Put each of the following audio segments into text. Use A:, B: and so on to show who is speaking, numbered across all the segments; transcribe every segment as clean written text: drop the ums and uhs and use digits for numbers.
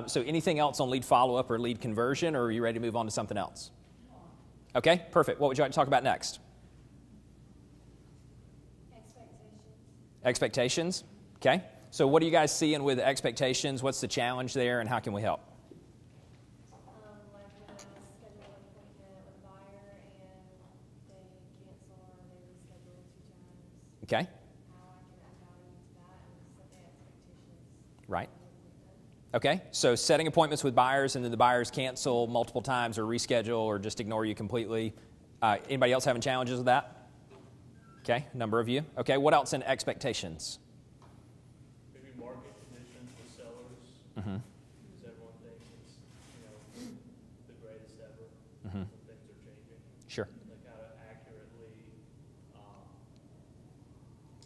A: So anything else on lead follow-up or lead conversion, or are you ready to move on to something else? Okay, perfect. What would you like to talk about next? Expectations. Okay. So what are you guys seeing with expectations? What's the challenge there, and how can we help?
B: Like when I schedule an appointment with a buyer and they cancel or they reschedule 2 times.
A: Okay.
B: How I can add value to that and set the expectations.
A: Right. Okay. So setting appointments with buyers and then the buyers cancel multiple times or reschedule or just ignore you completely. Anybody else having challenges with that? Okay. A number of you. Okay. What else in expectations? Mm-hmm.
C: Because everyone thinks it's, the greatest ever.
A: Mm-hmm.
C: Things are changing.
A: Sure.
C: Like how to accurately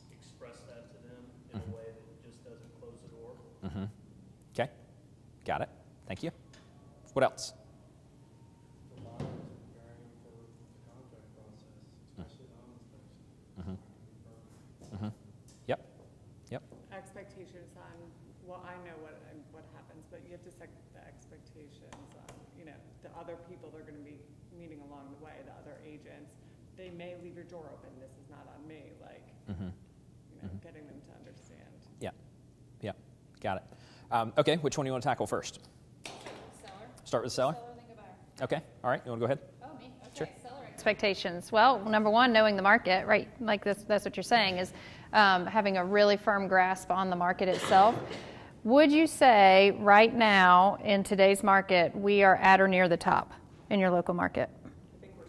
C: express that to them in a way that just doesn't close the door.
A: Mm-hmm. Okay. Got it. Thank you. What else?
D: The buyers preparing for the contract process, especially home inspection.
A: Mm-hmm. Mm-hmm. Yep. Yep.
E: Expectations on, well, I know what happens, but you have to set the expectations on, the other people they're going to be meeting along the way, the other agents. They may leave your door open. This is not on me. Like, getting them to understand.
A: Yeah. Yeah. Got it. Okay. Which one do you want to tackle first?
B: Seller.
A: Start with the seller?
B: Seller, think about it.
A: Okay. All right. You want to go ahead?
B: Oh, me? Okay.
A: Sure.
B: Seller expectations. Well, number one, knowing the market, right? Like that's what you're saying is having a really firm grasp on the market itself. Would you say right now in today's market we are at or near the top in your local market?
E: I think we're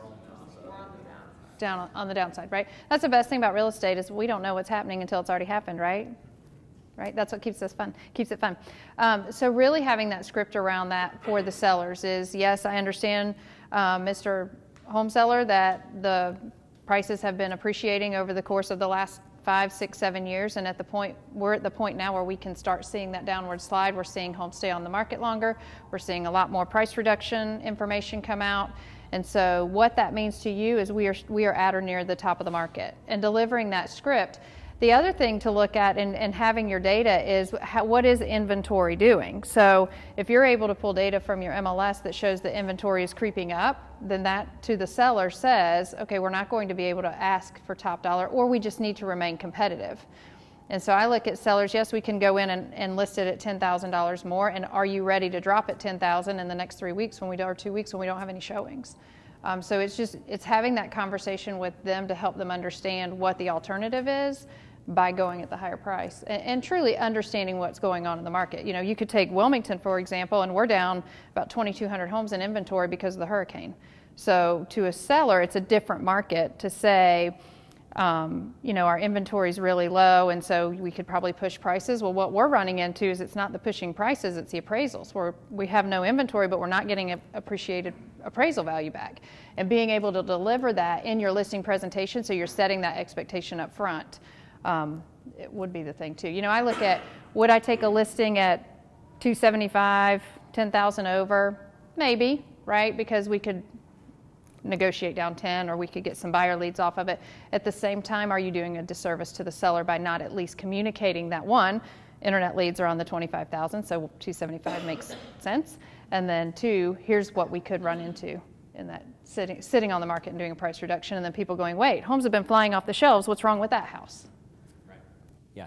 E: on the downside.
B: Down on the downside, right? That's the best thing about real estate is we don't know what's happening until it's already happened, right? Right? That's what keeps it fun. So really having that script around that for the sellers is, yes, I understand, Mr. Home Seller, that the prices have been appreciating over the course of the last 5, 6, 7 years, and we're at the point now where we can start seeing that downward slide. We're seeing homes stay on the market longer. We're seeing a lot more price reduction information come out. And so what that means to you is we are at or near the top of the market. And delivering that script, the other thing to look at and having your data is what is inventory doing? So if you're able to pull data from your MLS that shows the inventory is creeping up, then that to the seller says, okay, we're not going to be able to ask for top dollar, or we just need to remain competitive. And so I look at sellers, yes, we can go in and list it at $10,000 more, and are you ready to drop it $10,000 in the next 3 weeks or 2 weeks when we don't have any showings? So it's having that conversation with them to help them understand what the alternative is by going at the higher price and truly understanding what's going on in the market. You could take Wilmington, for example, and we're down about 2,200 homes in inventory because of the hurricane. So to a seller, it's a different market to say, our inventory is really low, and so we could probably push prices. Well, what we're running into is it's not the pushing prices, it's the appraisals. We have no inventory, but we're not getting appreciated appraisal value back. And being able to deliver that in your listing presentation, so you're setting that expectation up front, it would be the thing too. I look at, would I take a listing at 275, 10,000 over? Maybe, right? Because we could negotiate down 10, or we could get some buyer leads off of it. At the same time, are you doing a disservice to the seller by not at least communicating that, one, internet leads are on the 25,000, so 275 makes sense. And then 2, here's what we could run into in that sitting on the market and doing a price reduction, and then people going, wait, homes have been flying off the shelves. What's wrong with that house?
A: Yeah,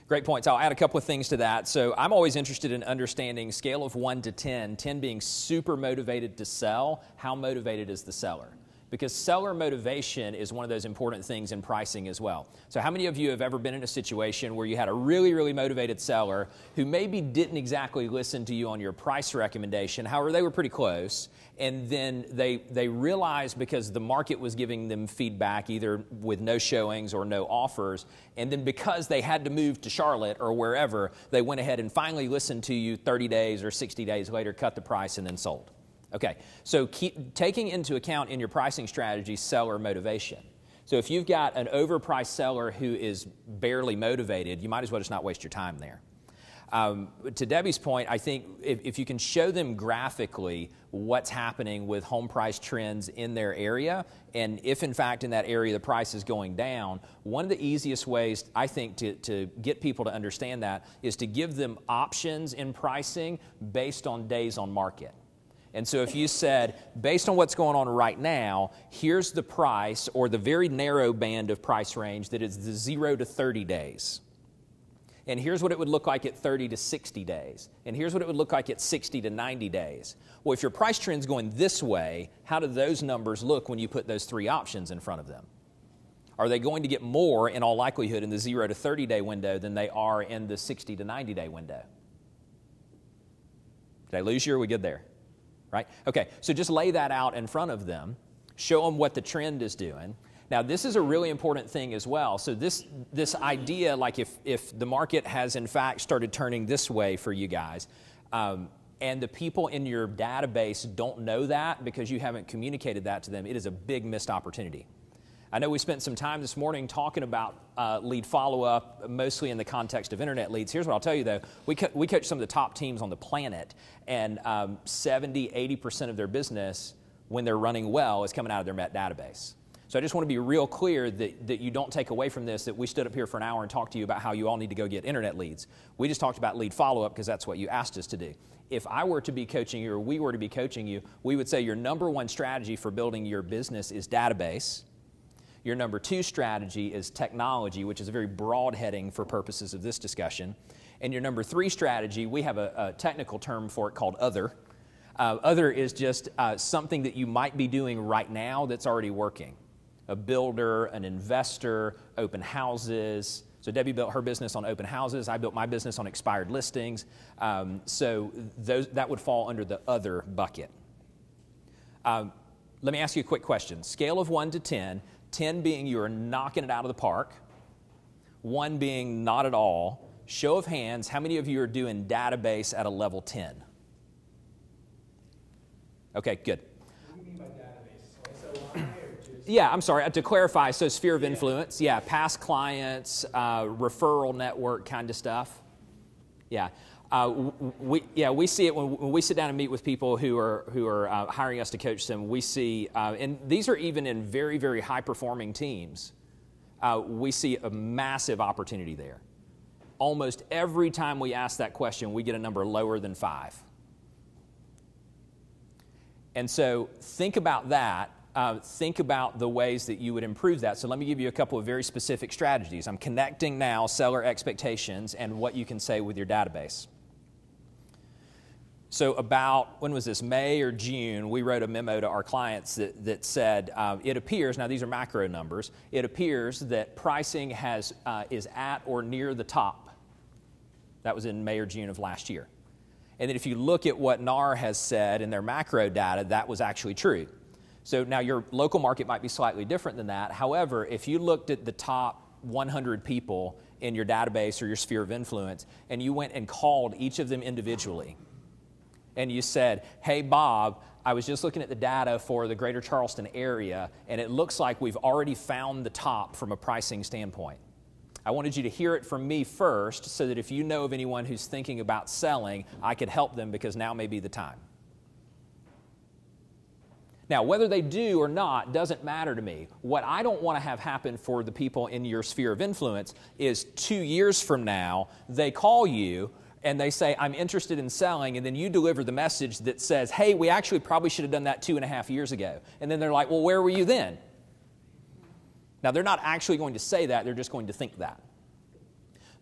A: great points. I'll add a couple of things to that. So I'm always interested in understanding scale of 1 to 10, 10 being super motivated to sell. How motivated is the seller? Because seller motivation is one of those important things in pricing as well. So how many of you have ever been in a situation where you had a really, really motivated seller who maybe didn't exactly listen to you on your price recommendation, however, they were pretty close, and then they realized because the market was giving them feedback either with no showings or no offers, and then because they had to move to Charlotte or wherever, they went ahead and finally listened to you 30 days or 60 days later, cut the price, and then sold. Okay, so keep taking into account in your pricing strategy seller motivation. So if you've got an overpriced seller who is barely motivated, you might as well just not waste your time there. To Debbie's point, I think if you can show them graphically what's happening with home price trends in their area, and if in fact in that area the price is going down, one of the easiest ways I think to get people to understand that is to give them options in pricing based on days on market. And so if you said, based on what's going on right now, here's the price or the very narrow band of price range that is the 0 to 30 days. And here's what it would look like at 30 to 60 days. And here's what it would look like at 60 to 90 days. Well, if your price trend's going this way, how do those numbers look when you put those three options in front of them? Are they going to get more, in all likelihood, in the 0 to 30-day window than they are in the 60 to 90-day window? Did I lose you, or are we good there? Right? Okay, so just lay that out in front of them. Show them what the trend is doing. Now, this is a really important thing as well. So this idea, like if the market has in fact started turning this way for you guys, and the people in your database don't know that because you haven't communicated that to them, it is a big missed opportunity. I know we spent some time this morning talking about lead follow-up, mostly in the context of internet leads. Here's what I'll tell you, though. We coach some of the top teams on the planet, and 70, 80% of their business, when they're running well, is coming out of their Met database. So I just want to be real clear that you don't take away from this that we stood up here for an hour and talked to you about how you all need to go get internet leads. We just talked about lead follow-up because that's what you asked us to do. If I were to be coaching you or we were to be coaching you, we would say your number one strategy for building your business is database. Your number two strategy is technology, which is a very broad heading for purposes of this discussion. And your number three strategy, we have a technical term for it called other. Other is just something that you might be doing right now that's already working. A builder, an investor, open houses. So Debbie built her business on open houses. I built my business on expired listings. So that would fall under the other bucket. Let me ask you a quick question. Scale of 1 to 10, 10 being you're knocking it out of the park, 1 being not at all. Show of hands, how many of you are doing database at a level 10? Okay, good.
D: What do you mean by database? So
A: Yeah, I'm sorry, to clarify, so sphere of influence, yeah, past clients, referral network kind of stuff. Yeah. We see it when we sit down and meet with people who are hiring us to coach them. We see, and these are even in very, very high-performing teams, we see a massive opportunity there. Almost every time we ask that question, we get a number lower than 5. And so think about that. Think about the ways that you would improve that. So let me give you a couple of very specific strategies. I'm connecting now seller expectations and what you can say with your database. So about, when was this, May or June, we wrote a memo to our clients that said, it appears, now these are macro numbers, it appears that pricing is at or near the top. That was in May or June of last year. And then if you look at what NAR has said in their macro data, that was actually true. So now your local market might be slightly different than that. However, if you looked at the top 100 people in your database or your sphere of influence, and you went and called each of them individually, and you said, hey, Bob, I was just looking at the data for the greater Charleston area, and it looks like we've already found the top from a pricing standpoint. I wanted you to hear it from me first so that if you know of anyone who's thinking about selling, I could help them because now may be the time. Now, whether they do or not doesn't matter to me. What I don't want to have happen for the people in your sphere of influence is 2 years from now, they call you and they say, I'm interested in selling, and then you deliver the message that says, hey, we actually probably should have done that 2.5 years ago. And then they're like, well, where were you then? Now, they're not actually going to say that, they're just going to think that.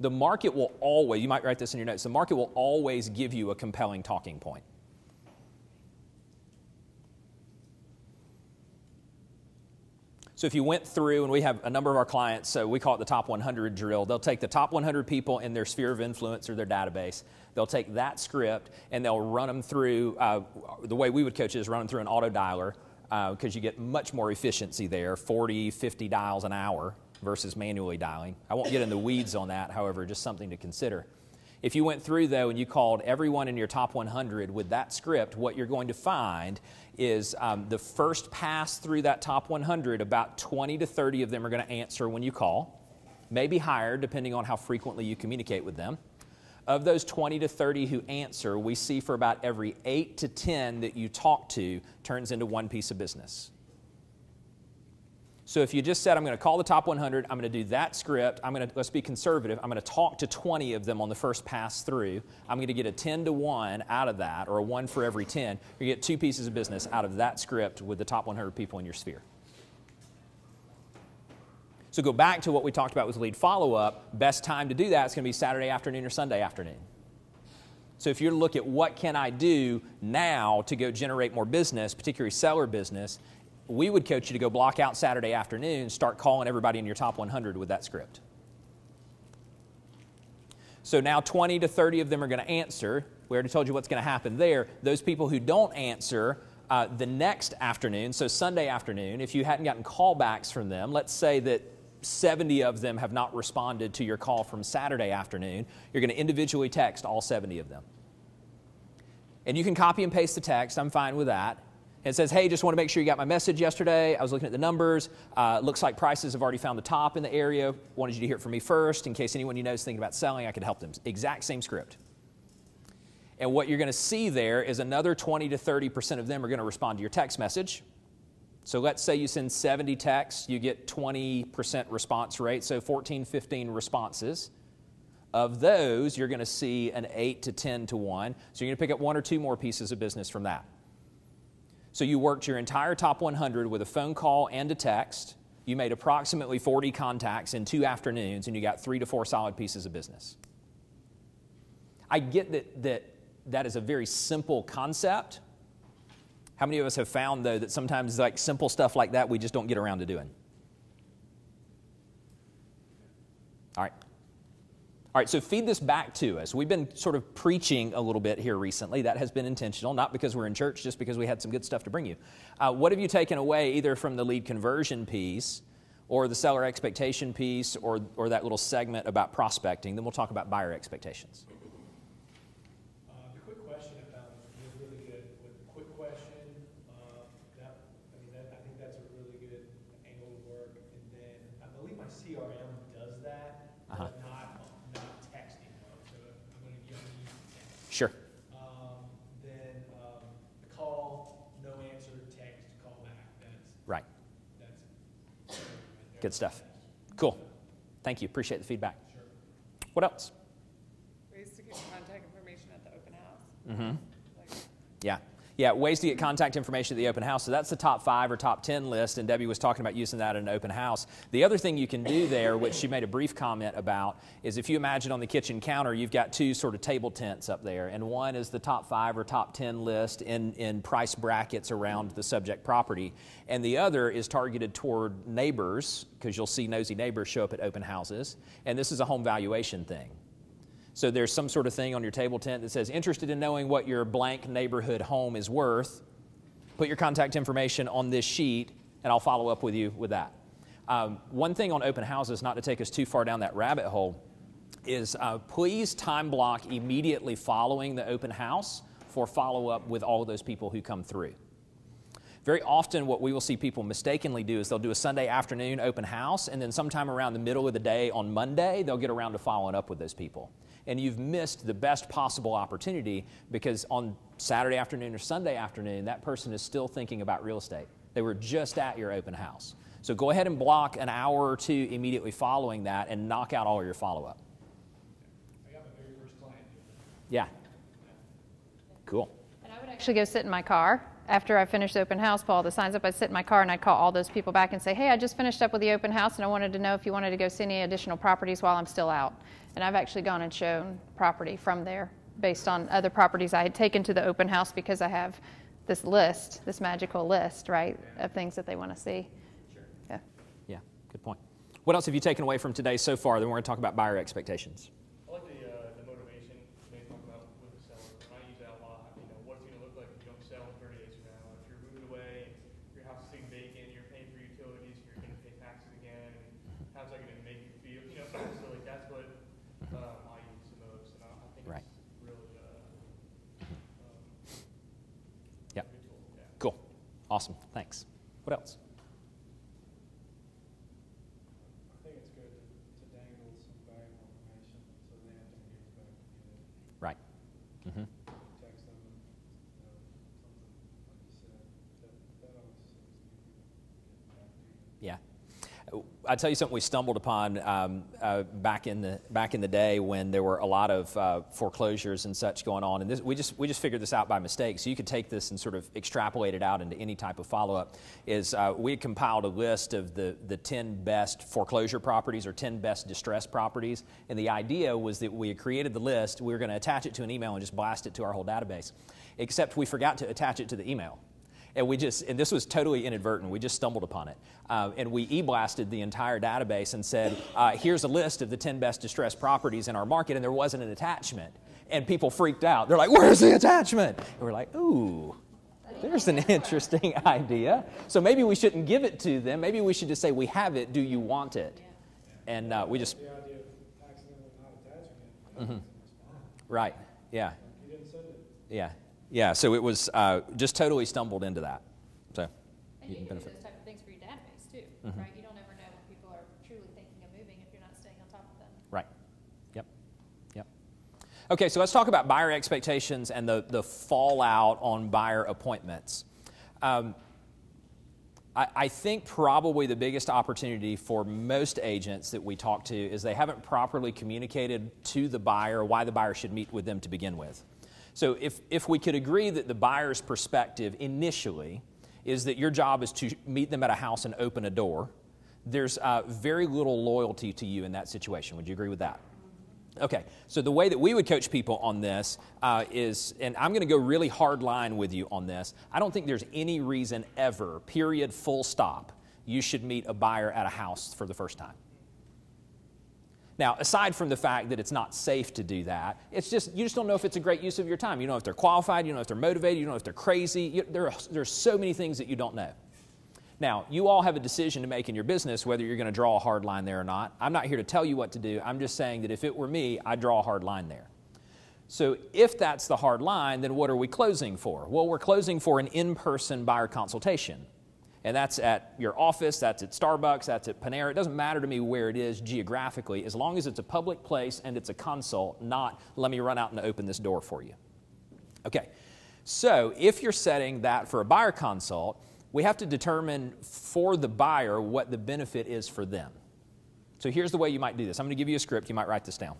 A: The market will always, you might write this in your notes, the market will always give you a compelling talking point. So if you went through, and we have a number of our clients, so we call it the top 100 drill. They'll take the top 100 people in their sphere of influence or their database. They'll take that script and they'll run them through, the way we would coach it is run them through an auto dialer because you get much more efficiency there, 40, 50 dials an hour versus manually dialing. I won't get in the weeds on that, however, just something to consider. If you went through, though, and you called everyone in your top 100 with that script, what you're going to find is the first pass through that top 100, about 20 to 30 of them are going to answer when you call, maybe higher, depending on how frequently you communicate with them. Of those 20 to 30 who answer, we see for about every 8 to 10 that you talk to turns into one piece of business. So if you just said, I'm going to call the top 100, I'm going to do that script, let's be conservative, I'm going to talk to 20 of them on the first pass through, I'm going to get a 10 to 1 out of that, or a 1 for every 10, you get 2 pieces of business out of that script with the top 100 people in your sphere. So go back to what we talked about with lead follow-up. Best time to do that is going to be Saturday afternoon or Sunday afternoon. So if you look at what can I do now to go generate more business, particularly seller business, we would coach you to go block out Saturday afternoon, start calling everybody in your top 100 with that script. So now 20 to 30 of them are going to answer. We already told you what's going to happen there. Those people who don't answer the next afternoon, so Sunday afternoon, if you hadn't gotten callbacks from them, let's say that 70 of them have not responded to your call from Saturday afternoon, you're going to individually text all 70 of them. And you can copy and paste the text. I'm fine with that. It says, hey, just want to make sure you got my message yesterday. I was looking at the numbers. Looks like prices have already found the top in the area. Wanted you to hear it from me first. In case anyone you know is thinking about selling, I could help them. Exact same script. And what you're going to see there is another 20 to 30% of them are going to respond to your text message. So let's say you send 70 texts, you get 20% response rate, so 14, 15 responses. Of those, you're going to see an 8 to 10 to 1. So you're going to pick up 1 or 2 more pieces of business from that. So you worked your entire top 100 with a phone call and a text. You made approximately 40 contacts in 2 afternoons, and you got 3 to 4 solid pieces of business. I get that is a very simple concept. How many of us have found, though, that sometimes like simple stuff like that we just don't get around to doing? All right, so feed this back to us. We've been sort of preaching a little bit here recently. That has been intentional, not because we're in church, just because we had some good stuff to bring you. What have you taken away either from the lead conversion piece or the seller expectation piece or that little segment about prospecting? Then we'll talk about buyer expectations.
D: The quick question about was really good. With the quick question, I think that's a really good angle to work. And then I believe my CRM does that, but not texting mode. So I'm going to use text.
A: Sure.
D: Then the call, no answer, text, call back.
A: Right.
D: That's
A: Good stuff. Cool. Thank you. Appreciate the feedback.
D: Sure.
A: What else?
E: Ways to get contact information at the open house.
A: Mm-hmm.
E: Like,
A: Yeah, ways to get contact information at the open house. So that's the top 5 or top 10 list, and Debbie was talking about using that in an open house. The other thing you can do there, which she made a brief comment about, is if you imagine on the kitchen counter, you've got 2 sort of table tents up there, and one is the top 5 or top 10 list in price brackets around the subject property, and the other is targeted toward neighbors, because you'll see nosy neighbors show up at open houses, and this is a home valuation thing. So there's some sort of thing on your table tent that says, interested in knowing what your blank neighborhood home is worth, put your contact information on this sheet, and I'll follow up with you with that. One thing on open houses, not to take us too far down that rabbit hole, is please time block immediately following the open house for follow-up with all of those people who come through. Very often what we will see people mistakenly do is they'll do a Sunday afternoon open house, and then sometime around the middle of the day on Monday, they'll get around to following up with those people. And you've missed the best possible opportunity because on Saturday afternoon or Sunday afternoon, that person is still thinking about real estate. They were just at your open house. So go ahead and block an hour or 2 immediately following that and knock out all your follow-up.
D: I got my very first client.
A: Yeah. Cool.
B: And I would actually go sit in my car. After I finished the open house, pull all the signs up, I'd sit in my car and I'd call all those people back and say, hey, I just finished up with the open house and I wanted to know if you wanted to go see any additional properties while I'm still out. And I've actually gone and shown property from there based on other properties I had taken to the open house because I have this list, this magical list, right, of things that they want to see. Sure.
A: Yeah, good point. What else have you taken away from today so far? Then we're going to talk about buyer expectations.
C: I like the motivation they talk about with the seller. And I use that a lot. You know, what's it going to look like if you don't sell 30 days from now? If you're moving away, your house is sitting vacant, you're paying for utilities, you're going to pay taxes again. And how's that going to make you feel? You know, so like that's what I use the most, and I think
A: Right.
C: it's really
A: Yeah.
C: a good tool. Yeah.
A: Cool. Awesome. Thanks. What else?
D: I think it's good to dangle some valuable information so they have to engage back with you.
A: I tell you something we stumbled upon back in the day when there were a lot of foreclosures and such going on, and we just figured this out by mistake. So you could take this and sort of extrapolate it out into any type of follow-up. We had compiled a list of the 10 best foreclosure properties or 10 best distressed properties, and the idea was that we had created the list. We were going to attach it to an email and just blast it to our whole database, except we forgot to attach it to the email. And and this was totally inadvertent, we just stumbled upon it. And we e-blasted the entire database and said, here's a list of the 10 best distressed properties in our market, and there wasn't an attachment. And people freaked out. They're like, where's the attachment? And we're like, ooh, there's an interesting idea. So maybe we shouldn't give it to them. Maybe we should just say, we have it, do you want it? And we just...
F: The idea of accidentally not attaching it.
A: Right, yeah.
F: You didn't send it.
A: Yeah. Yeah, so it was just totally stumbled into that. So
B: And you can do those type of things for your database too, right? You don't ever know when people are truly thinking of moving if you're not staying on top of them.
A: Right. Yep. Yep. Okay, so let's talk about buyer expectations and the fallout on buyer appointments. I think probably the biggest opportunity for most agents that we talk to is they haven't properly communicated to the buyer why the buyer should meet with them to begin with. So if we could agree that the buyer's perspective initially is that your job is to meet them at a house and open a door, there's very little loyalty to you in that situation. Would you agree with that? Okay, so the way that we would coach people on this is, and I'm going to go really hard line with you on this, I don't think there's any reason ever, period, full stop, you should meet a buyer at a house for the first time. Now, aside from the fact that it's not safe to do that, it's just, you just don't know if it's a great use of your time. You don't know if they're qualified, you don't know if they're motivated, you don't know if they're crazy. There's so many things that you don't know. Now, you all have a decision to make in your business whether you're going to draw a hard line there or not. I'm not here to tell you what to do. I'm just saying that if it were me, I'd draw a hard line there. So if that's the hard line, then what are we closing for? Well, we're closing for an in-person buyer consultation. And that's at your office, that's at Starbucks, that's at Panera. It doesn't matter to me where it is geographically, as long as it's a public place and it's a consult, not let me run out and open this door for you. Okay, so if you're setting that for a buyer consult, we have to determine for the buyer what the benefit is for them. So here's the way you might do this. I'm going to give you a script. You might write this down.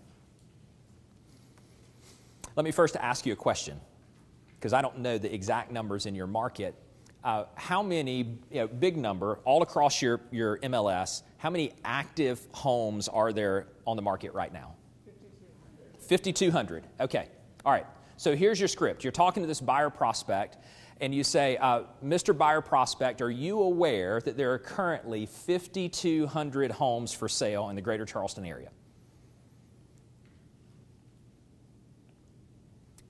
A: Let me first ask you a question, because I don't know the exact numbers in your market. How many, big number, all across your MLS, how many active homes are there on the market right now? 5,200. Okay. All right. So here's your script. You're talking to this buyer prospect, and you say, Mr. Buyer Prospect, are you aware that there are currently 5,200 homes for sale in the greater Charleston area?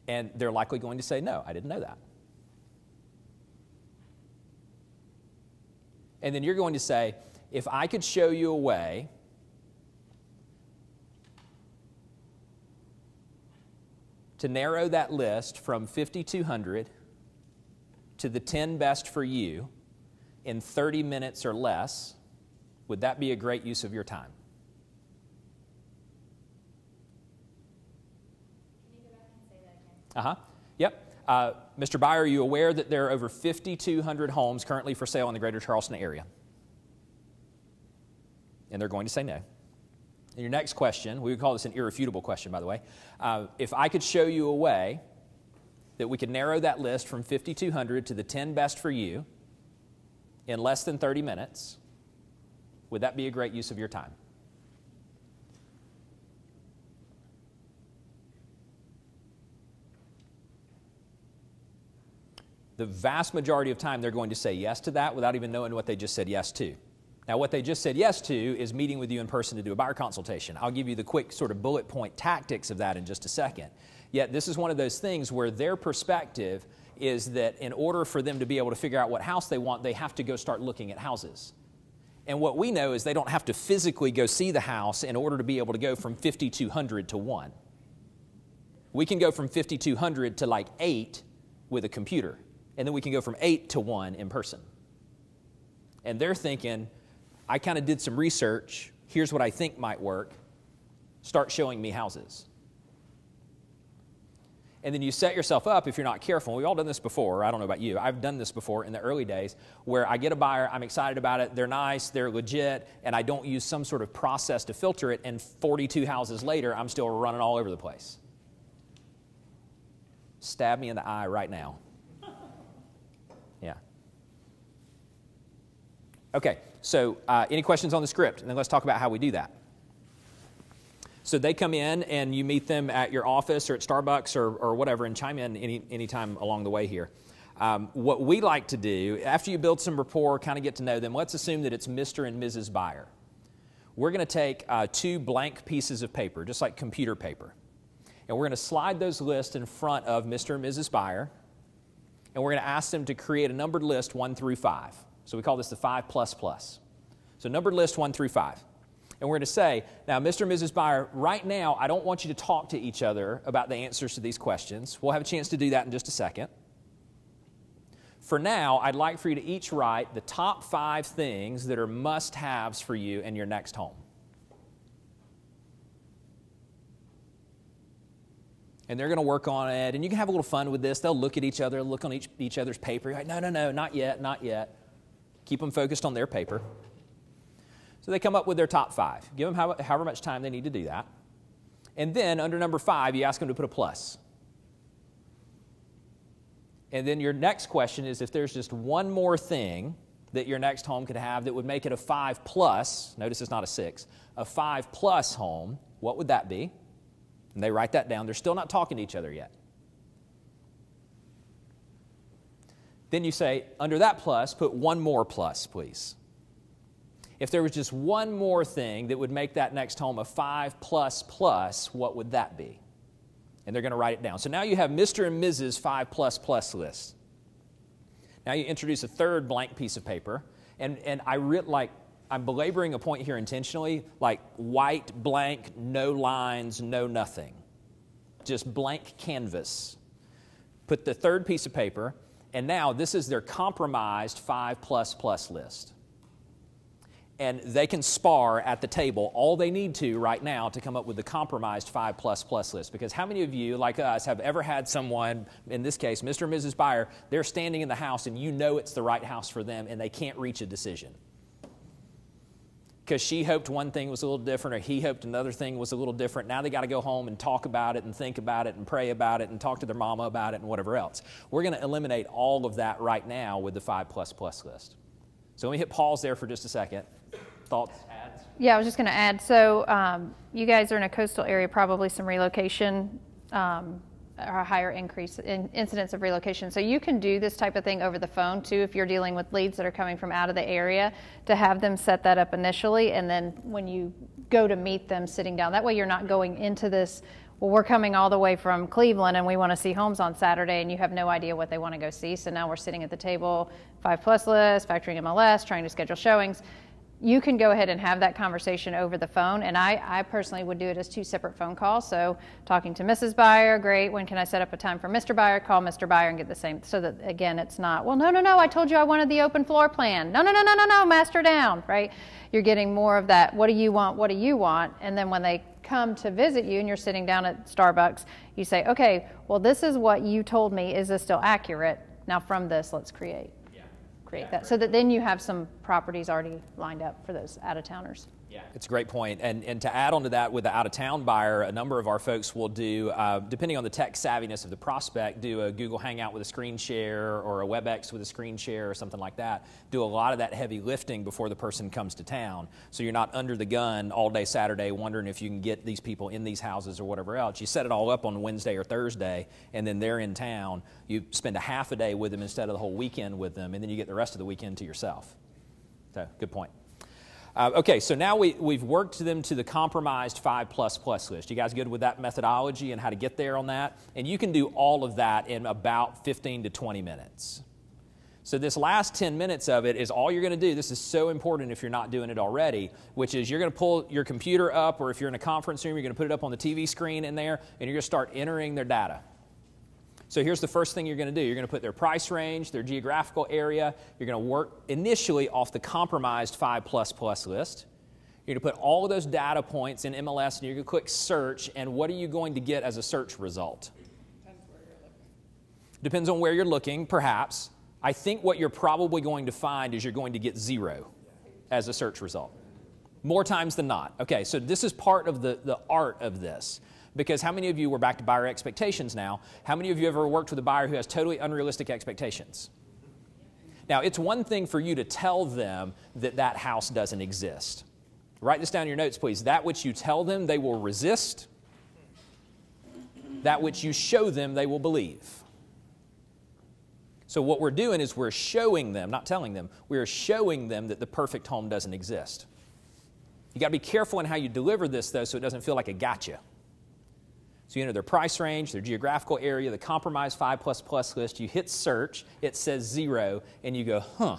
A: And they're likely going to say, no, I didn't know that. And then you're going to say, if I could show you a way to narrow that list from 5,200 to the 10 best for you in 30 minutes or less, would that be a great use of your time?
B: Can you go back and say that again?
A: Yep. Mr. Buyer, are you aware that there are over 5,200 homes currently for sale in the greater Charleston area? And they're going to say no. And your next question, we would call this an irrefutable question, by the way. If I could show you a way that we could narrow that list from 5,200 to the 10 best for you in less than 30 minutes, would that be a great use of your time? The vast majority of time, they're going to say yes to that without even knowing what they just said yes to. Now, what they just said yes to is meeting with you in person to do a buyer consultation. I'll give you the quick sort of bullet point tactics of that in just a second. Yet, this is one of those things where their perspective is that in order for them to be able to figure out what house they want, they have to go start looking at houses. And what we know is they don't have to physically go see the house in order to be able to go from 5,200 to 1. We can go from 5,200 to like 8 with a computer. And then we can go from 8 to 1 in person. And they're thinking, I kind of did some research. Here's what I think might work. Start showing me houses. And then you set yourself up, if you're not careful. We've all done this before. I don't know about you. I've done this before in the early days where I get a buyer, I'm excited about it, they're nice, they're legit, and I don't use some sort of process to filter it, and 42 houses later, I'm still running all over the place. Stab me in the eye right now. Yeah. Okay, so any questions on the script? And then let's talk about how we do that. So they come in and you meet them at your office or at Starbucks or whatever, and chime in any time along the way here. What we like to do, after you build some rapport, kind of get to know them, let's assume that it's Mr. and Mrs. Buyer. We're going to take 2 blank pieces of paper, just like computer paper, and we're going to slide those lists in front of Mr. and Mrs. Buyer, and we're going to ask them to create a numbered list 1 through 5. So we call this the 5++. So numbered list 1 through 5. And we're going to say, now, Mr. and Mrs. Buyer, right now, I don't want you to talk to each other about the answers to these questions. We'll have a chance to do that in just a second. For now, I'd like for you to each write the top 5 things that are must-haves for you in your next home. And they're going to work on it, and you can have a little fun with this. They'll look at each other, look on each other's paper. You're like, no, not yet, not yet. Keep them focused on their paper. So they come up with their top 5. Give them however much time they need to do that. And then under number 5, you ask them to put a plus. And then your next question is if there's just one more thing that your next home could have that would make it a 5+, notice it's not a 6, a 5+ home, what would that be? And they write that down. They're still not talking to each other yet. Then you say, under that plus, put one more plus, please. If there was just one more thing that would make that next home a 5++, what would that be? And they're going to write it down. So now you have Mr. and Mrs. 5++ list. Now you introduce a third blank piece of paper. And I'm belaboring a point here intentionally, like white, blank, no lines, no nothing. Just blank canvas. Put the third piece of paper, and now this is their compromised 5++ list. And they can spar at the table all they need to right now to come up with the compromised 5++ list. Because how many of you, like us, have ever had someone, in this case, Mr. and Mrs. Buyer, they're standing in the house and you know it's the right house for them and they can't reach a decision? Because she hoped one thing was a little different or he hoped another thing was a little different. Now they got to go home and talk about it and think about it and pray about it and talk to their mama about it and whatever else. We're going to eliminate all of that right now with the 5++ list. So let me hit pause there for just a second. Thoughts, adds?
B: Yeah, I was just going to add. So you guys are in a coastal area, probably some relocation or a higher increase in incidence of relocation. So you can do this type of thing over the phone too if you're dealing with leads that are coming from out of the area, to have them set that up initially, and then when you go to meet them sitting down. That way you're not going into this, well, we're coming all the way from Cleveland and we want to see homes on Saturday, and you have no idea what they want to go see. So now we're sitting at the table, 5+ list, factoring MLS, trying to schedule showings. You can go ahead and have that conversation over the phone, and I personally would do it as 2 separate phone calls. So talking to Mrs. Buyer, great, when can I set up a time for Mr. Buyer? Call Mr. Buyer and get the same, so that, again, it's not, well, no, I told you I wanted the open floor plan. No, master down, right? You're getting more of that, what do you want? And then when they come to visit you and you're sitting down at Starbucks, you say, okay, well, this is what you told me. Is this still accurate? Now from this, let's create that, so that then you have some properties already lined up for those out-of-towners.
A: Yeah, it's a great point. And to add on to that, with the out-of-town buyer, a number of our folks will do, depending on the tech savviness of the prospect, do a Google Hangout with a screen share or a WebEx with a screen share or something like that. Do a lot of that heavy lifting before the person comes to town. So you're not under the gun all day Saturday wondering if you can get these people in these houses or whatever else. You set it all up on Wednesday or Thursday, and then they're in town. You spend a half a day with them instead of the whole weekend with them, and then you get the rest of the weekend to yourself. So, good point. Okay, so now we've worked them to the compromised 5++ list. You guys good with that methodology and how to get there on that? And you can do all of that in about 15 to 20 minutes. So this last 10 minutes of it is all you're going to do. This is so important if you're not doing it already, which is you're going to pull your computer up, or if you're in a conference room, you're going to put it up on the TV screen in there, and you're going to start entering their data. So here's the first thing you're going to do. You're going to put their price range, their geographical area. You're going to work initially off the compromised 5++ list. You're going to put all of those data points in MLS, and you're going to click search, and what are you going to get as a search result? Depends on where you're looking, perhaps. I think what you're probably going to find is you're going to get 0 as a search result. More times than not. Okay, so this is part of the art of this. Because how many of you, we're back to buyer expectations now, how many of you ever worked with a buyer who has totally unrealistic expectations? Now, it's one thing for you to tell them that that house doesn't exist. Write this down in your notes, please. That which you tell them, they will resist. That which you show them, they will believe. So what we're doing is we're showing them, not telling them, we're showing them that the perfect home doesn't exist. You got to be careful in how you deliver this, though, so it doesn't feel like a gotcha. So you enter their price range, their geographical area, the compromise 5++ list. You hit search, it says 0, and you go, huh.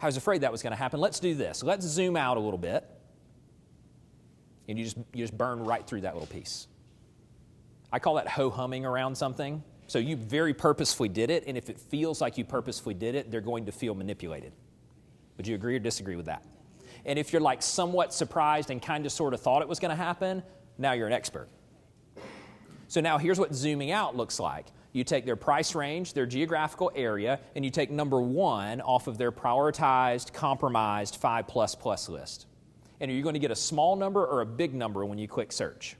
A: I was afraid that was going to happen. Let's do this. Let's zoom out a little bit. And you just burn right through that little piece. I call that ho-humming around something. So you very purposefully did it, and if it feels like you purposefully did it, they're going to feel manipulated. Would you agree or disagree with that? And if you're like somewhat surprised and kind of sort of thought it was going to happen, now you're an expert. So now here's what zooming out looks like. You take their price range, their geographical area, and you take number 1 off of their prioritized, compromised 5++ list. And are you going to get a small number or a big number when you click search?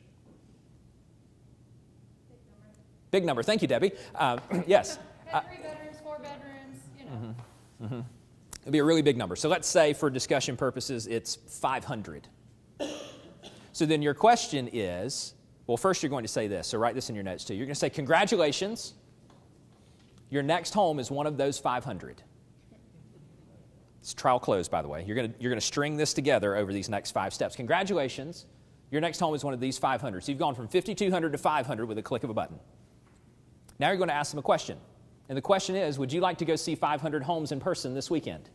A: Big number. Thank you, Debbie. Yes.
B: 3 bedrooms, 4 bedrooms, you know.
A: It'll be a really big number. So let's say for discussion purposes, it's 500. So then your question is, well, first you're going to say this. So write this in your notes too. You're going to say, congratulations. Your next home is one of those 500. It's trial closed, by the way. You're going to string this together over these next 5 steps. Congratulations. Your next home is one of these 500. So you've gone from 5,200 to 500 with a click of a button. Now you're going to ask them a question. And the question is, would you like to go see 500 homes in person this weekend?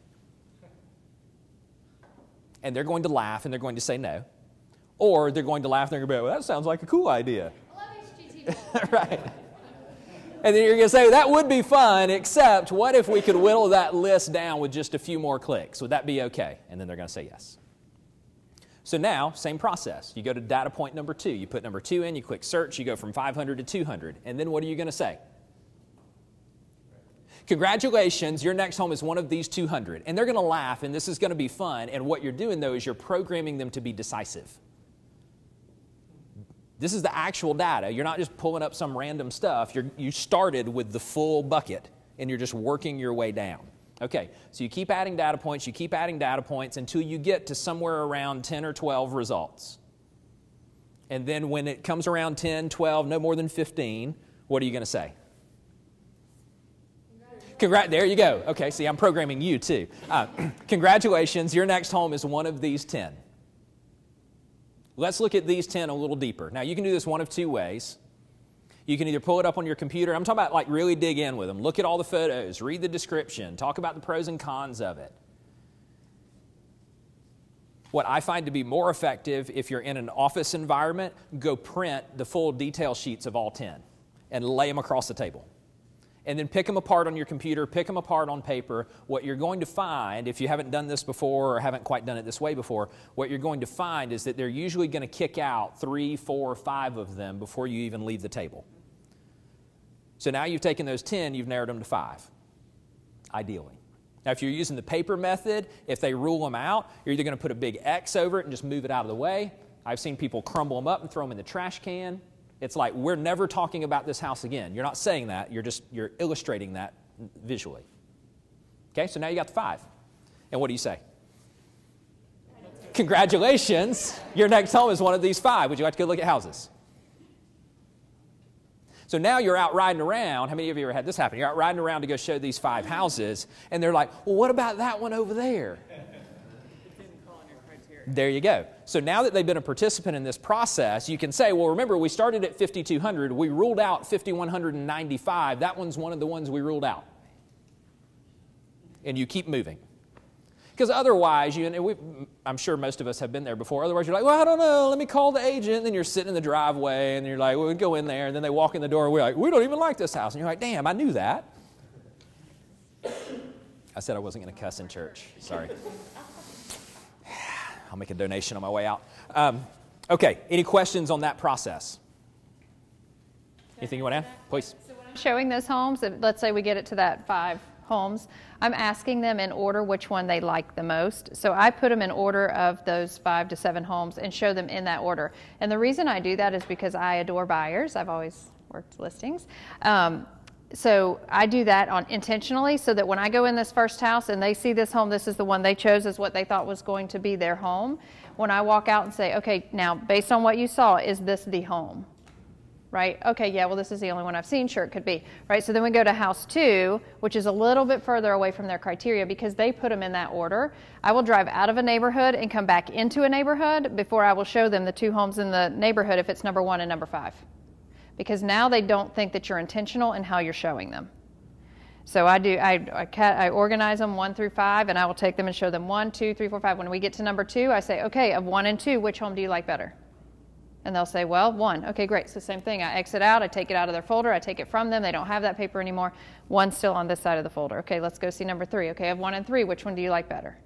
A: And they're going to laugh and they're going to say no. Or they're going to laugh and they're going to be like, well, that sounds like a cool idea.
B: I love HGTV.
A: Right. And then you're going to say, that would be fun, except what if we could whittle that list down with just a few more clicks? Would that be okay? And then they're going to say yes. So now, same process. You go to data point number 2. You put number 2 in, you click search, you go from 500 to 200. And then what are you going to say? Congratulations, your next home is one of these 200. And they're going to laugh, and this is going to be fun. And what you're doing, though, is you're programming them to be decisive. This is the actual data. You're not just pulling up some random stuff. You started with the full bucket, and you're just working your way down. Okay, so you keep adding data points, until you get to somewhere around 10 or 12 results. And then when it comes around 10, 12, no more than 15, what are you going to say? There you go. Okay, see, I'm programming you too. Congratulations, your next home is one of these 10. Let's look at these 10 a little deeper. Now, you can do this one of 2 ways. You can either pull it up on your computer. I'm talking about like really dig in with them. Look at all the photos, read the description, talk about the pros and cons of it. What I find to be more effective if you're in an office environment, go print the full detail sheets of all 10 and lay them across the table. And then pick them apart on your computer, pick them apart on paper. What you're going to find, if you haven't done this before or haven't quite done it this way before, what you're going to find is that they're usually going to kick out 3, 4, 5 of them before you even leave the table. So now you've taken those 10, you've narrowed them to 5, ideally. Now, if you're using the paper method, if they rule them out, you're either going to put a big X over it and just move it out of the way. I've seen people crumble them up and throw them in the trash can. It's like, we're never talking about this house again. You're not saying that. You're illustrating that visually. Okay, so now you got the 5. And what do you say? Congratulations. Your next home is one of these 5. Would you like to go look at houses? So now you're out riding around. How many of you ever had this happen? You're out riding around to go show these 5 houses, and they're like, well, what about that one over there? There you go. So now that they've been a participant in this process, you can say, well, remember, we started at 5,200. We ruled out 5,195. That one's one of the ones we ruled out. And you keep moving. Because otherwise, I'm sure most of us have been there before. Otherwise, you're like, well, I don't know. Let me call the agent. And then you're sitting in the driveway, and you're like, well, we go in there. And then they walk in the door. And we're like, we don't even like this house. And you're like, damn, I knew that. I said I wasn't going to cuss in church. Sorry. I'll make a donation on my way out. Okay, any questions on that process? Anything you want to add? Please.
B: So when I'm showing those homes, let's say we get it to that 5 homes, I'm asking them in order which one they like the most. So I put them in order of those 5 to 7 homes and show them in that order. And the reason I do that is because I adore buyers. I've always worked listings. So I do that intentionally so that when I go in this first house and they see this home, this is the one they chose as what they thought was going to be their home. When I walk out and say, okay, now based on what you saw, is this the home? Right? Okay, yeah, well, this is the only one I've seen. Sure, it could be. Right? So then we go to house 2, which is a little bit further away from their criteria because they put them in that order. I will drive out of a neighborhood and come back into a neighborhood before I will show them the 2 homes in the neighborhood if it's number 1 and number 5. Because now they don't think that you're intentional in how you're showing them. So I organize them 1 through 5, and I will take them and show them 1, 2, 3, 4, 5. When we get to number 2, I say, okay, of 1 and 2, which home do you like better? And they'll say, well, 1. Okay, great. So same thing. I exit out. I take it out of their folder. I take it from them. They don't have that paper anymore. 1's still on this side of the folder. Okay, let's go see number 3. Okay, of 1 and 3, which one do you like better?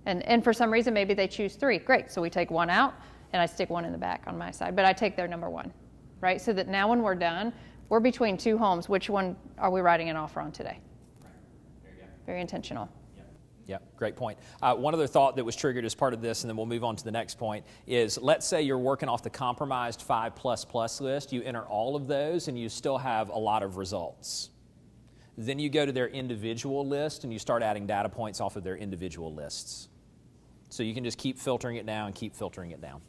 B: And for some reason, maybe they choose 3. Great. So we take 1 out, and I stick 1 in the back on my side. But I take their number 1, right? So that now when we're done, we're between 2 homes. Which one are we writing an offer on today?
A: Right. There you go.
B: Very intentional.
A: Yeah, great point. One other thought that was triggered as part of this, and then we'll move on to the next point, is let's say you're working off the compromised 5++ list. You enter all of those, and you still have a lot of results. Then you go to their individual list, and you start adding data points off of their individual lists. So you can just keep filtering it down, keep filtering it down.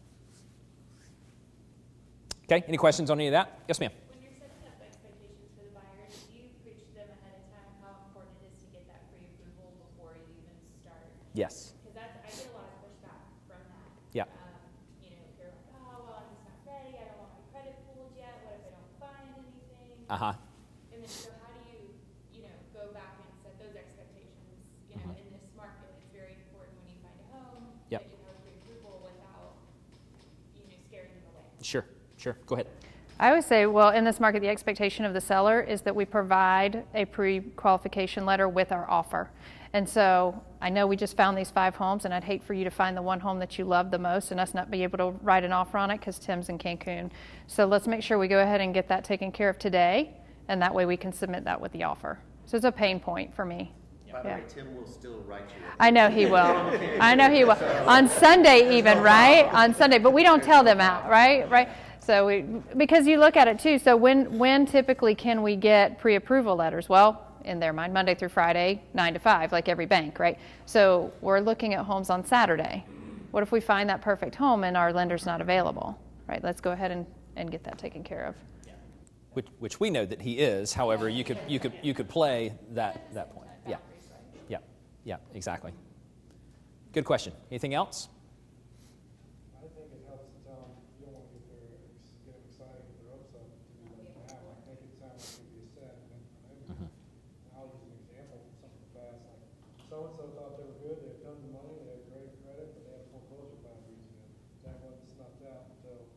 A: Okay, any questions on any of that? Yes, ma'am.
G: When you're setting up expectations for the buyers, do you preach to them ahead of time how important it is to get that pre-approval before you even start?
A: Yes.
G: Because I get a lot of pushback from that.
A: Yeah.
G: You know, they're like, oh, well, I'm just not ready. I don't want my credit pulled yet. What if I don't find anything?
A: Uh-huh.
G: And then so how do you know, go back and set those expectations? You know, in this market, it's very important when you find a home
A: Yep.
G: that you have pre-approval without, you know, scaring them away.
A: Sure, sure. Go ahead.
B: I always say, well, in this market, the expectation of the seller is that we provide a pre-qualification letter with our offer. And so I know we just found these 5 homes, and I'd hate for you to find the one home that you love the most and us not be able to write an offer on it because Tim's in Cancun. So let's make sure we go ahead and get that taken care of today, and that way we can submit that with the offer. So it's a pain point for me.
H: By the way, Tim will still write you.
B: I know he will. I know he will. On Sunday even, right? On Sunday, but we don't tell them out, right? Right? So because you look at it too, so when typically can we get pre-approval letters? Well, in their mind, Monday through Friday, 9 to 5, like every bank, right? So we're looking at homes on Saturday. What if we find that perfect home and our lender's not available, right? Let's go ahead and get that taken care of.
A: Which we know that he is. However, you could play that point. Yeah. Yeah. Yeah. Exactly. Good question. Anything else?
F: I think it helps to tell them you don't want to get them excited, get their hopes up to be like that. Like make it sound like it could be a set. And I'll use an example from something fast. Like so-and-so thought they were good. They had tons of money. They had great credit, but they had foreclosure 5 years ago. That wasn't snuffed out until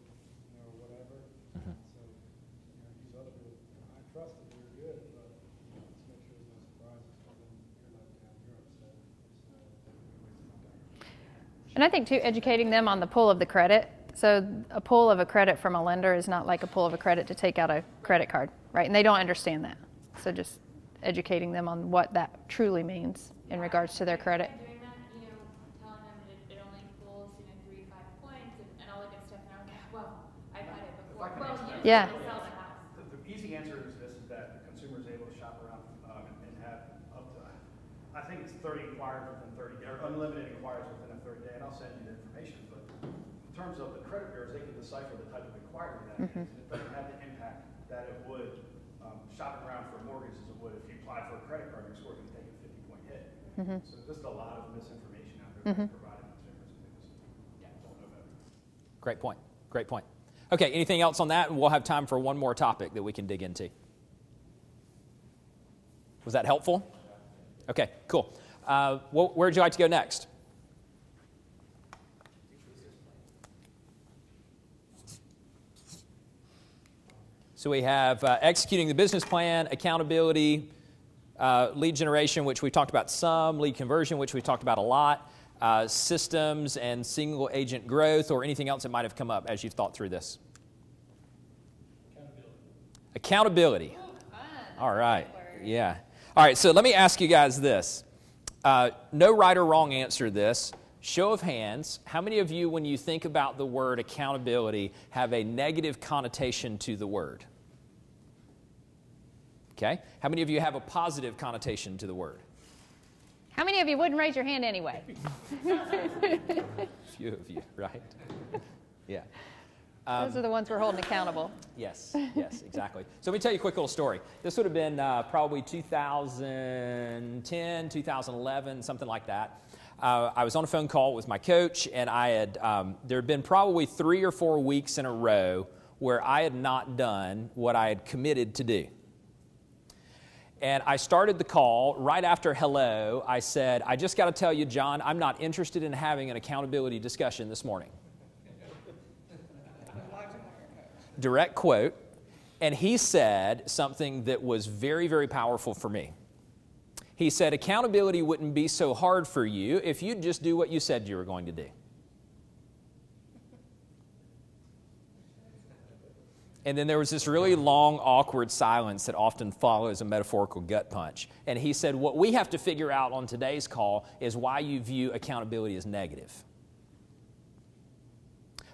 F: whatever. So these other people, I trust that they're good, but let's make sure there's no surprises. Because then you're let down, you're upset.
B: And I think too, educating them on the pull of the credit. So a pull of a credit from a lender is not like a pull of a credit to take out a credit card, right? And they don't understand that. So just educating them on what that truly means in regards to their credit.
G: Doing that, telling them it only pulls, 3 to 5 points and all that good stuff. And I'm like, well, I've had it before. Well, you
B: Yeah.
G: sell the house.
I: The easy answer is this, is that the consumer is able to shop around and have up to, I think it's 30 inquiries within 30 days, or unlimited inquiries within a 30 day, and I'll send you the information. But in terms of the credit bureaus, they can decipher the type of inquiry that is, and it doesn't have the impact that it would shopping around for a mortgage as it would if you applied for a credit card, your score can take a 50-point hit. So there's just a lot of misinformation out there that's provided consumers and don't know better.
A: Great point. Great point. Okay, anything else on that? And we'll have time for one more topic that we can dig into. Was that helpful? Okay, cool. Where would you like to go next? So we have executing the business plan, accountability, lead generation, which we've talked about some, lead conversion, which we've talked about a lot, systems and single agent growth, or anything else that might have come up as you've thought through this. Accountability.
B: Fun.
A: All right. Yeah. All right, so let me ask you guys this. No right or wrong answer to this. Show of hands, how many of you, when you think about the word accountability, have a negative connotation to the word? Okay. How many of you have a positive connotation to the word?
B: How many of you wouldn't raise your hand anyway?
A: Few of you, right? Yeah.
B: Those are the ones we're holding accountable.
A: Yes, yes, exactly. So let me tell you a quick little story. This would have been probably 2010, 2011, something like that. I was on a phone call with my coach, and there had been probably 3 or 4 weeks in a row where I had not done what I had committed to do. And I started the call right after hello. I said, I just got to tell you, John, I'm not interested in having an accountability discussion this morning. Direct quote. And he said something that was very, very powerful for me. He said, accountability wouldn't be so hard for you if you'd just do what you said you were going to do. And then there was this really long, awkward silence that often follows a metaphorical gut punch. And he said, what we have to figure out on today's call is why you view accountability as negative.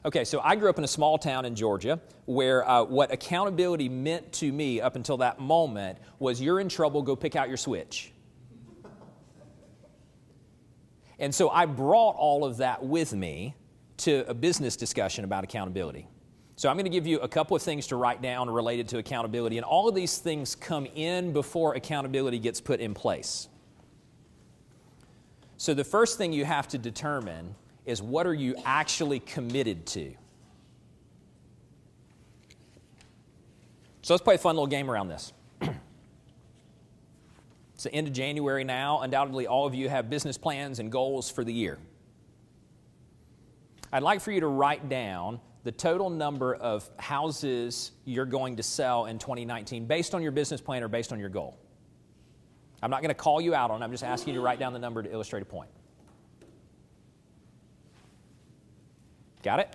A: Okay, so I grew up in a small town in Georgia where what accountability meant to me up until that moment was you're in trouble, go pick out your switch. And so I brought all of that with me to a business discussion about accountability. So I'm going to give you a couple of things to write down related to accountability, and all of these things come in before accountability gets put in place. So the first thing you have to determine is what are you actually committed to? So let's play a fun little game around this. It's the end of January now. Undoubtedly, all of you have business plans and goals for the year. I'd like for you to write down the total number of houses you're going to sell in 2019 based on your business plan or based on your goal. I'm not going to call you out on it. I'm just asking you to write down the number to illustrate a point. Got it?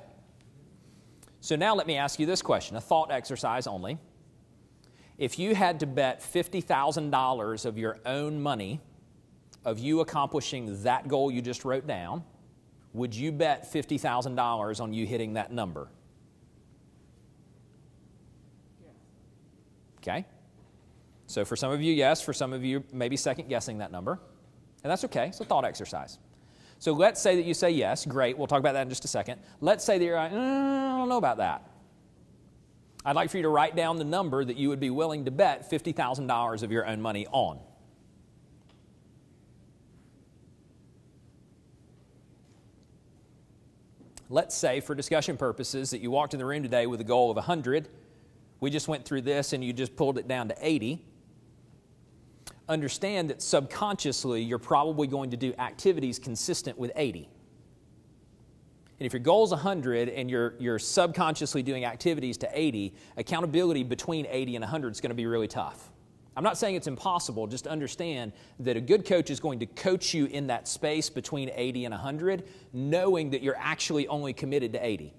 A: So now let me ask you this question, a thought exercise only. If you had to bet $50,000 of your own money of you accomplishing that goal you just wrote down, would you bet $50,000 on you hitting that number?
E: Yes.
A: Okay. So for some of you, yes. For some of you, maybe second guessing that number. And that's okay. It's a thought exercise. So let's say that you say yes. Great. We'll talk about that in just a second. Let's say that you're like, I don't know about that. I'd like for you to write down the number that you would be willing to bet $50,000 of your own money on. Let's say, for discussion purposes, that you walked in the room today with a goal of 100. We just went through this and you just pulled it down to 80. Understand that subconsciously you're probably going to do activities consistent with 80. And if your goal is 100 and you're subconsciously doing activities to 80, accountability between 80 and 100 is going to be really tough. I'm not saying it's impossible, just understand that a good coach is going to coach you in that space between 80 and 100, knowing that you're actually only committed to 80.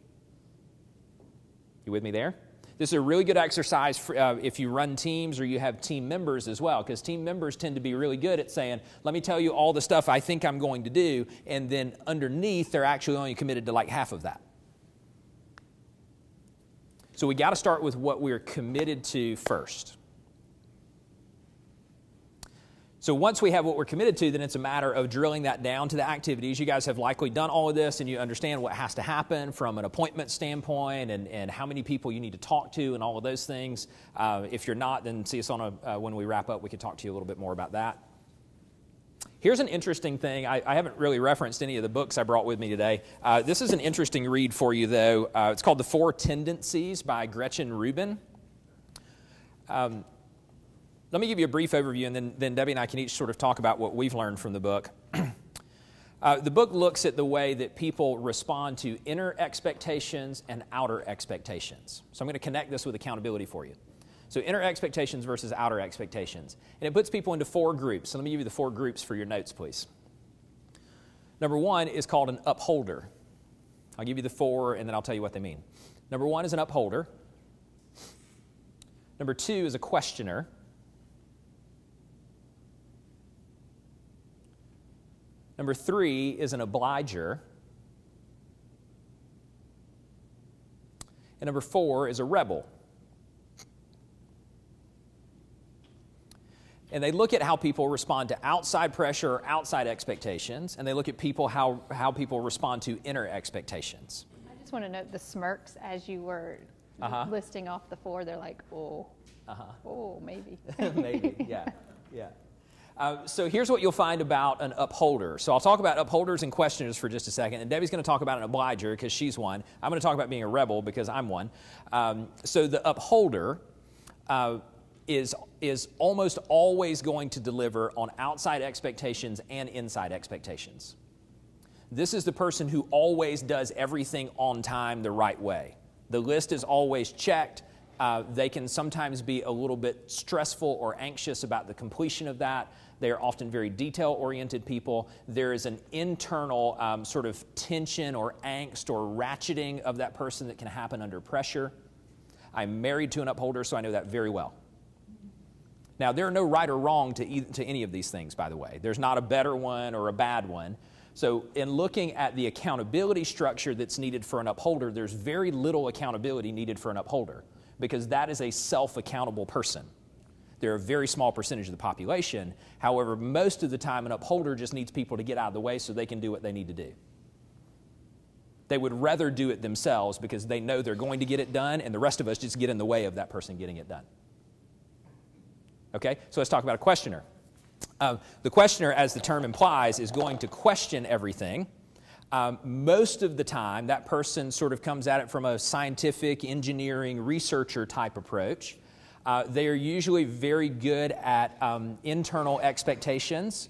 A: You with me there? This is a really good exercise for, if you run teams or you have team members as well, because team members tend to be really good at saying, let me tell you all the stuff I think I'm going to do, and then underneath they're actually only committed to like half of that. So we got to start with what we're committed to first. So once we have what we're committed to, then it's a matter of drilling that down to the activities. You guys have likely done all of this, and you understand what has to happen from an appointment standpoint and how many people you need to talk to and all of those things. If you're not, then see us on when we wrap up, we can talk to you a little bit more about that. Here's an interesting thing. I haven't really referenced any of the books I brought with me today. This is an interesting read for you, though. It's called The Four Tendencies by Gretchen Rubin. Let me give you a brief overview, and then Debbie and I can each sort of talk about what we've learned from the book. The book looks at the way that people respond to inner expectations and outer expectations. So I'm going to connect this with accountability for you. So inner expectations versus outer expectations. And it puts people into 4 groups. So let me give you the 4 groups for your notes, please. Number 1 is called an upholder. I'll give you the 4, and then I'll tell you what they mean. Number 1 is an upholder. Number 2 is a questioner. Number 3 is an obliger. And number 4 is a rebel. And they look at how people respond to outside pressure or outside expectations, and they look at how people respond to inner expectations.
B: I just want to note the smirks as you were listing off the 4. They're like, oh, oh, maybe.
A: Maybe, yeah, yeah. So here's what you'll find about an upholder. So I'll talk about upholders and questioners for just a second, and Debbie's going to talk about an obliger because she's one. I'm going to talk about being a rebel because I'm one. So the upholder is almost always going to deliver on outside expectations and inside expectations. This is the person who always does everything on time the right way. The list is always checked. They can sometimes be a little bit stressful or anxious about the completion of that. They are often very detail-oriented people. There is an internal sort of tension or angst or ratcheting of that person that can happen under pressure. I'm married to an upholder, so I know that very well. Now, there are no right or wrong to any of these things, by the way. There's not a better one or a bad one. So in looking at the accountability structure that's needed for an upholder, there's very little accountability needed for an upholder because that is a self-accountable person. They're a very small percentage of the population. However, most of the time, an upholder just needs people to get out of the way so they can do what they need to do. They would rather do it themselves because they know they're going to get it done, and the rest of us just get in the way of that person getting it done. Okay, so let's talk about a questioner. The questioner, as the term implies, is going to question everything. Most of the time, that person sort of comes at it from a scientific, engineering, researcher type approach. They are usually very good at internal expectations,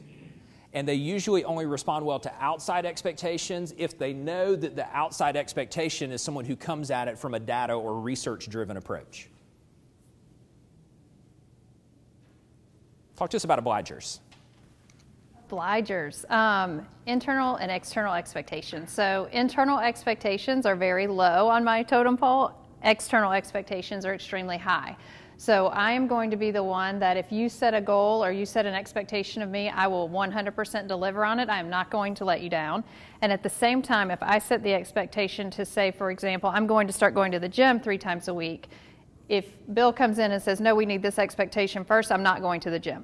A: and they usually only respond well to outside expectations if they know that the outside expectation is someone who comes at it from a data or research-driven approach. Talk to us about obligers.
B: Obligers, internal and external expectations. So internal expectations are very low on my totem pole. External expectations are extremely high. So I am going to be the one that if you set a goal or you set an expectation of me, I will 100% deliver on it. I am not going to let you down. And at the same time, if I set the expectation to say, for example, I'm going to start going to the gym 3 times a week, if Bill comes in and says, no, we need this expectation first, I'm not going to the gym,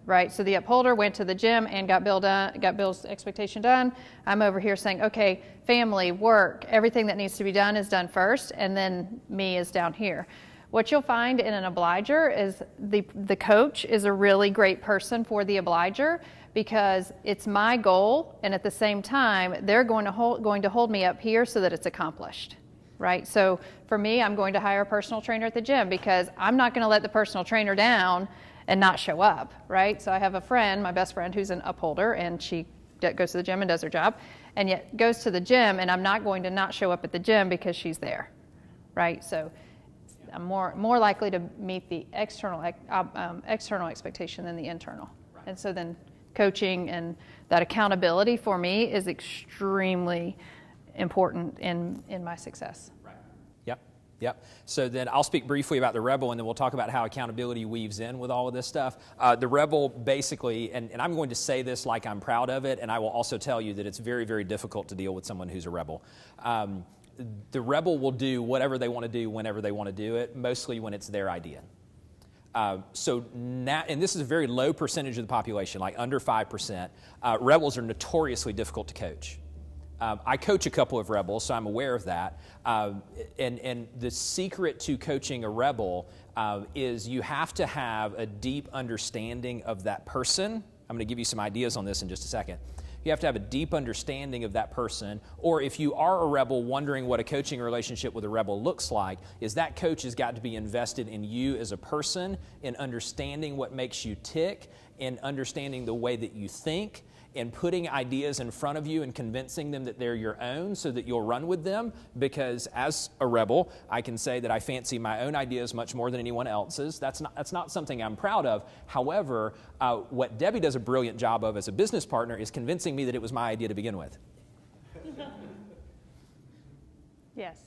B: right? So the upholder went to the gym and got Bill's expectation done. I'm over here saying, okay, family, work, everything that needs to be done is done first, and then me is down here. What you'll find in an obliger is the coach is a really great person for the obliger because it's my goal, and at the same time, they're going to hold me up here so that it's accomplished. Right? So for me, I'm going to hire a personal trainer at the gym because I'm not going to let the personal trainer down and not show up, right? So I have a friend, my best friend, who's an upholder, and she goes to the gym and does her job, and yet goes to the gym, and I'm not going to not show up at the gym because she's there, right? So I'm more likely to meet the external expectation than the internal. Right. And so then coaching and that accountability for me is extremely important in my success.
A: Right. Yep. So then I'll speak briefly about the rebel, and then we'll talk about how accountability weaves in with all of this stuff. The rebel basically, and I'm going to say this like I'm proud of it, and I will also tell you that it's very, very difficult to deal with someone who's a rebel. The rebel will do whatever they want to do whenever they want to do it, mostly when it's their idea. So now, and this is a very low percentage of the population, like under 5%. Rebels are notoriously difficult to coach. I coach a couple of rebels, so I'm aware of that. And the secret to coaching a rebel is you have to have a deep understanding of that person. I'm going to give you some ideas on this in just a second. You have to have a deep understanding of that person, or if you are a rebel wondering what a coaching relationship with a rebel looks like, is that coach has got to be invested in you as a person, in understanding what makes you tick, in understanding the way that you think, and putting ideas in front of you and convincing them that they're your own so that you'll run with them. Because as a rebel, I can say that I fancy my own ideas much more than anyone else's. That's not something I'm proud of. However, what Debbie does a brilliant job of as a business partner is convincing me that it was my idea to begin with.
B: Yes.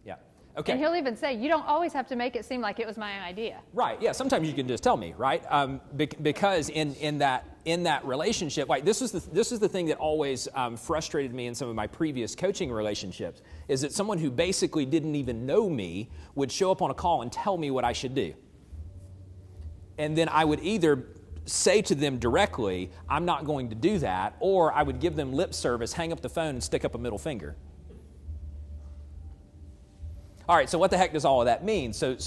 A: Yeah. Okay.
B: And he'll even say, you don't always have to make it seem like it was my idea.
A: Right, yeah, sometimes you can just tell me, right? Because in that relationship, like this is the thing that always frustrated me in some of my previous coaching relationships, is that someone who basically didn't even know me would show up on a call and tell me what I should do. And then I would either say to them directly, I'm not going to do that, or I would give them lip service, hang up the phone, and stick up a middle finger. All right, so what the heck does all of that mean? So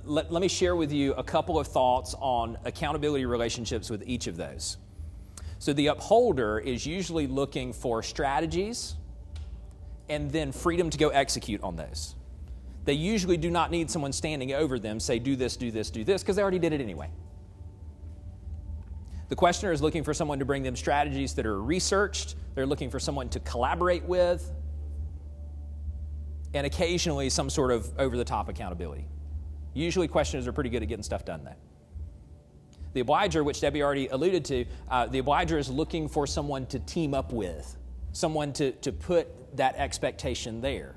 A: let me share with you a couple of thoughts on accountability relationships with each of those. So the upholder is usually looking for strategies and then freedom to go execute on those. They usually do not need someone standing over them, say, do this, do this, do this, because they already did it anyway. The questioner is looking for someone to bring them strategies that are researched. They're looking for someone to collaborate with, and occasionally some sort of over-the-top accountability. Usually questioners are pretty good at getting stuff done, though. The obliger, which Debbie already alluded to, the obliger is looking for someone to team up with, someone to put that expectation there.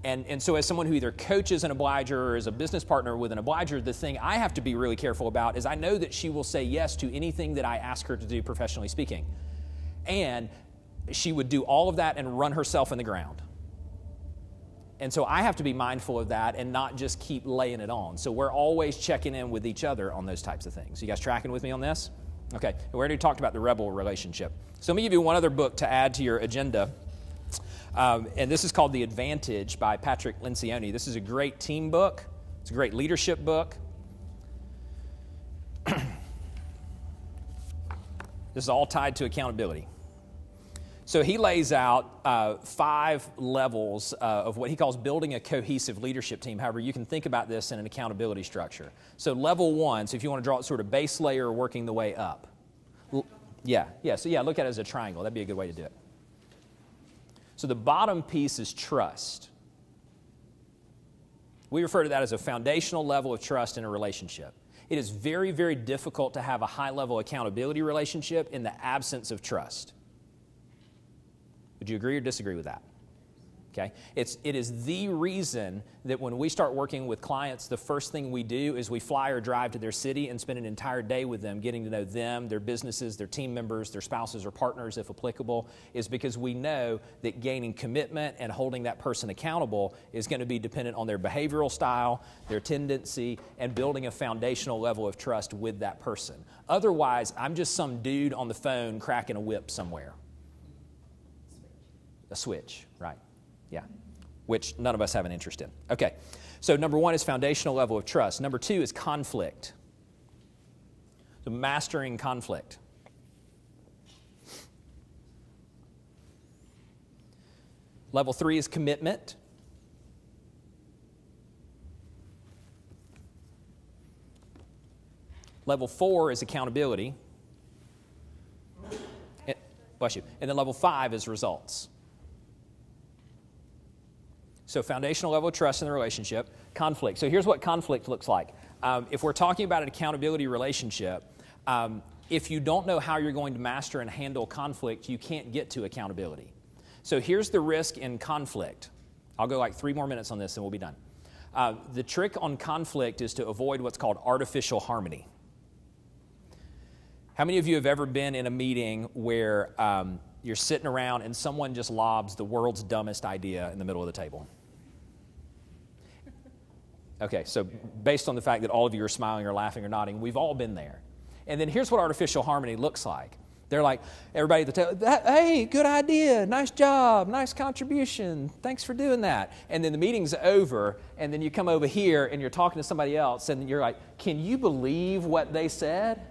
A: And so as someone who either coaches an obliger or is a business partner with an obliger, the thing I have to be really careful about is I know that she will say yes to anything that I ask her to do, professionally speaking. And she would do all of that and run herself in the ground. And so I have to be mindful of that and not just keep laying it on. So we're always checking in with each other on those types of things. You guys tracking with me on this? Okay, we already talked about the rebel relationship. So let me give you one other book to add to your agenda. And this is called The Advantage by Patrick Lencioni. This is a great team book. It's a great leadership book. This is all tied to accountability. So he lays out 5 levels of what he calls building a cohesive leadership team. However, you can think about this in an accountability structure. So level 1, so if you want to draw it sort of base layer working the way up. So look at it as a triangle. That'd be a good way to do it. So the bottom piece is trust. We refer to that as a foundational level of trust in a relationship. It is very, very difficult to have a high-level accountability relationship in the absence of trust. Would you agree or disagree with that? Okay? It is the reason that when we start working with clients, the first thing we do is we fly or drive to their city and spend an entire day with them, getting to know them, their businesses, their team members, their spouses or partners, if applicable, is because we know that gaining commitment and holding that person accountable is going to be dependent on their behavioral style, their tendency, and building a foundational level of trust with that person. Otherwise, I'm just some dude on the phone cracking a whip somewhere. A switch, right. Yeah, which none of us have an interest in. Okay, so number 1 is foundational level of trust. Number 2 is conflict. So mastering conflict. Level 3 is commitment. Level 4 is accountability. Bless you. And then level 5 is results. So foundational level of trust in the relationship, conflict. So here's what conflict looks like. If we're talking about an accountability relationship, if you don't know how you're going to master and handle conflict, you can't get to accountability. So here's the risk in conflict. I'll go like 3 more minutes on this and we'll be done. The trick on conflict is to avoid what's called artificial harmony. How many of you have ever been in a meeting where you're sitting around and someone just lobs the world's dumbest idea in the middle of the table? Okay, so based on the fact that all of you are smiling or laughing or nodding, we've all been there. And then here's what artificial harmony looks like. They're like, everybody at the table, hey, good idea, nice job, nice contribution, thanks for doing that. And then the meeting's over, and then you come over here and you're talking to somebody else, and you're like, can you believe what they said?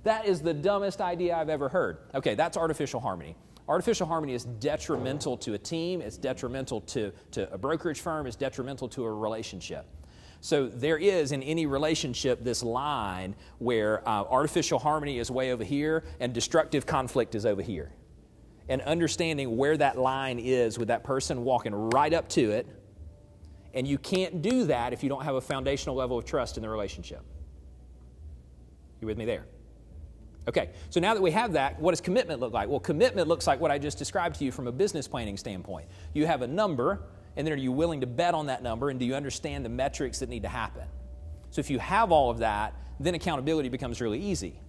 A: That is the dumbest idea I've ever heard. Okay, that's artificial harmony. Artificial harmony is detrimental to a team, it's detrimental to a brokerage firm, it's detrimental to a relationship. So there is in any relationship this line where artificial harmony is way over here and destructive conflict is over here. And understanding where that line is with that person, walking right up to it, and you can't do that if you don't have a foundational level of trust in the relationship. You with me there? Okay, so now that we have that, what does commitment look like? Well, commitment looks like what I just described to you from a business planning standpoint. You have a number, And then are you willing to bet on that number, and do you understand the metrics that need to happen? So if you have all of that, then accountability becomes really easy.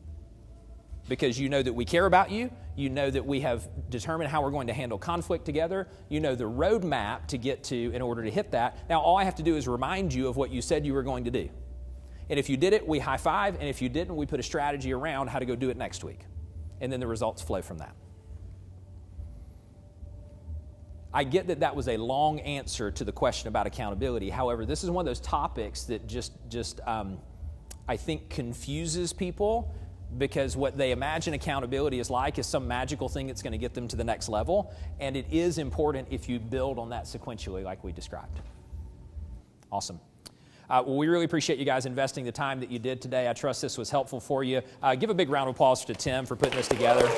A: Because you know that we care about you, you know that we have determined how we're going to handle conflict together, you know the roadmap to get to in order to hit that. Now all I have to do is remind you of what you said you were going to do. And if you did it, we high five, and if you didn't, we put a strategy around how to go do it next week. And then the results flow from that. I get that that was a long answer to the question about accountability. However, this is one of those topics that just I think confuses people, because what they imagine accountability is like is some magical thing that's going to get them to the next level. And it is important if you build on that sequentially like we described. Awesome. Well, we really appreciate you guys investing the time that you did today. I trust this was helpful for you. Give a big round of applause to Tim for putting this together.